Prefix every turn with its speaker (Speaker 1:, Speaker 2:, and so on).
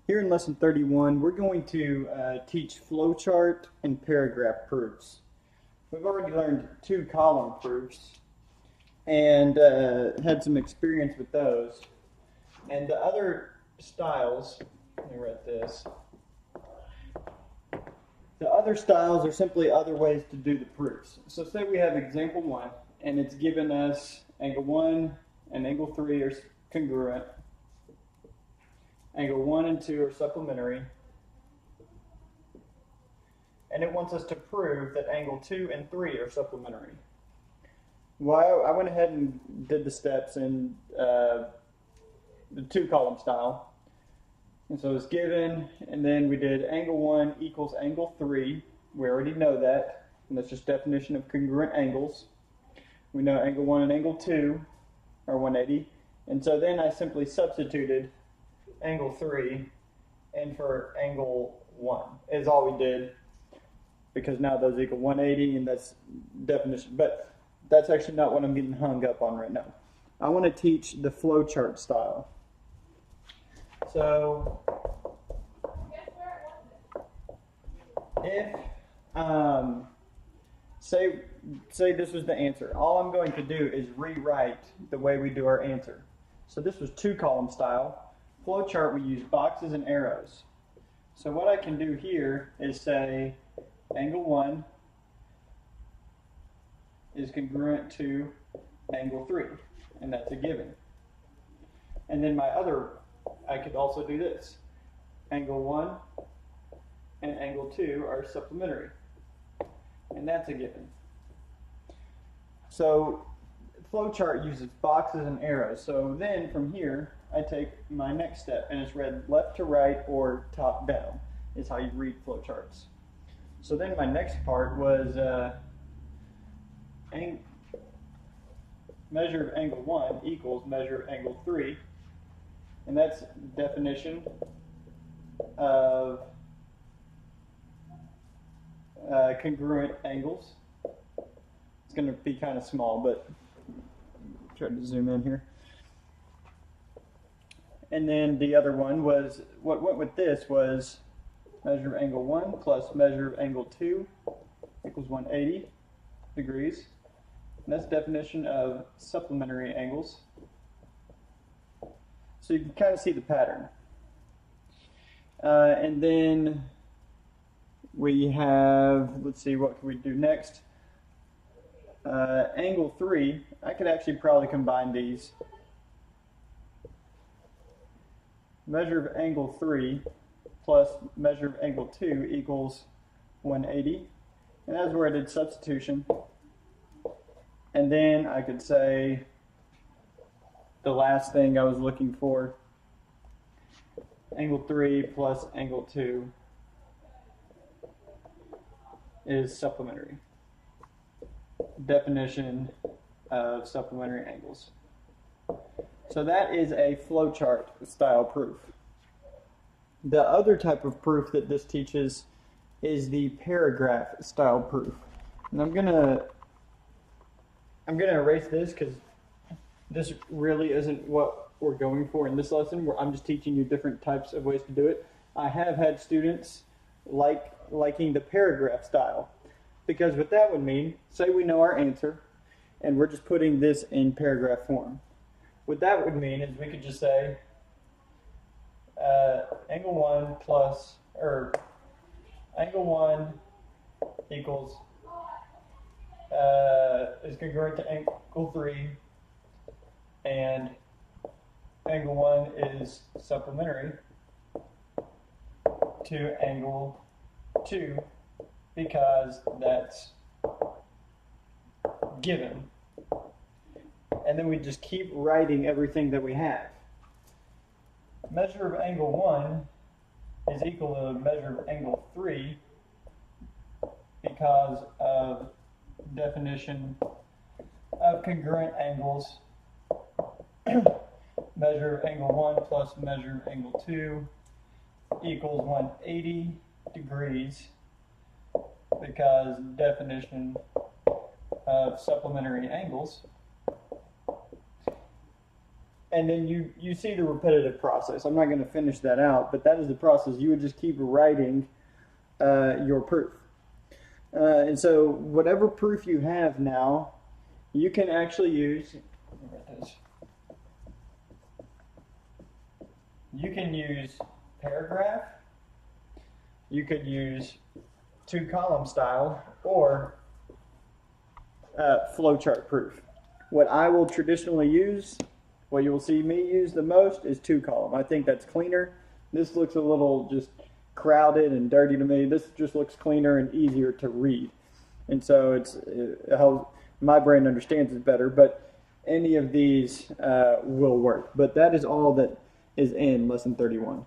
Speaker 1: Here in lesson 31, we're going to teach flowchart and paragraph proofs. We've already learned two column proofs and had some experience with those. And the other styles, let me write this. The other styles are simply other ways to do the proofs. So say we have example 1, and it's given us angle 1 and angle 3 are congruent. Angle 1 and 2 are supplementary. And it wants us to prove that angle 2 and 3 are supplementary. Well, I went ahead and did the steps in the two column style. And so it's given, and then we did angle 1 equals angle 3. We already know that, and that's just definition of congruent angles. We know angle 1 and angle 2 are 180. And so then I simply substituted angle 3 and for angle 1 is all we did, because now those equal 180, and that's definition. But that's actually not what I'm getting hung up on right now. I want to teach the flowchart style. So if say this was the answer, all I'm going to do is rewrite the way we do our answer. So this was two column style. Flowchart, we use boxes and arrows. So what I can do here is say angle 1 is congruent to angle 3, and that's a given. And then I could also do this. Angle 1 and angle 2 are supplementary, and that's a given. So flowchart uses boxes and arrows. So then from here, I take my next step, and it's read left to right or top down is how you read flowcharts. So then my next part was measure of angle 1 equals measure of angle 3, and that's definition of congruent angles. It's going to be kind of small, but try to zoom in here. And then the other one was, what went with this was measure of angle 1 plus measure of angle 2 equals 180 degrees. And that's definition of supplementary angles. So you can kind of see the pattern. And then we have, let's see, what can we do next? Angle 3, I could actually probably combine these. Measure of angle 3 plus measure of angle 2 equals 180. And that's where I did substitution. And then I could say the last thing I was looking for, angle 3 plus angle 2 is supplementary. Definition of supplementary angles. So that is a flowchart style proof. The other type of proof that this teaches is the paragraph style proof. And I'm gonna erase this because this really isn't what we're going for in this lesson. I'm just teaching you different types of ways to do it. I have had students liking the paragraph style, because what that would mean, say we know our answer and we're just putting this in paragraph form. What that would mean is we could just say angle 1 plus, or angle 1 equals is congruent to angle 3, and angle 1 is supplementary to angle 2 because that's given. And then we just keep writing everything that we have. Measure of angle 1 is equal to measure of angle 3 because of definition of congruent angles. Measure of angle 1 plus measure of angle 2 equals 180 degrees because definition of supplementary angles. and then you see the repetitive process. I'm not going to finish that out, but that is the process. You would just keep writing your proof. And so whatever proof you have now, you can actually use, you can use paragraph, you could use 2-column style, or flowchart proof. What I will traditionally use, what you will see me use the most, is 2-column. I think that's cleaner. This looks a little just crowded and dirty to me. This just looks cleaner and easier to read. And so it's how my brain understands it better, but any of these will work. But that is all that is in lesson 31.